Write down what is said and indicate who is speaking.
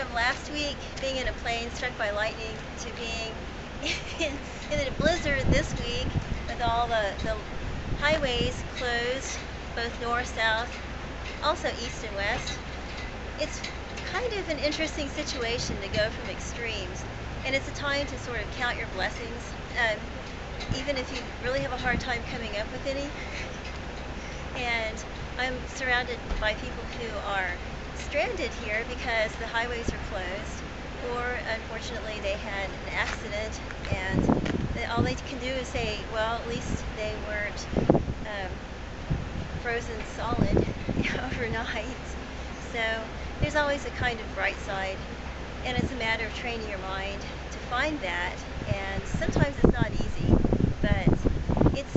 Speaker 1: from last week being in a plane struck by lightning to being in a blizzard this week with all the highways closed, both north, south, also east and west. It's kind of an interesting situation to go from extremes, and it's a time to sort of count your blessings, even if you really have a hard time coming up with any. And I'm surrounded by people who are stranded here because the highways are closed, or unfortunately they had an accident, and all they can do is say, well, at least they weren't frozen solid overnight. So there's always a kind of bright side, and it's a matter of training your mind to find that, and sometimes it's not easy, but it's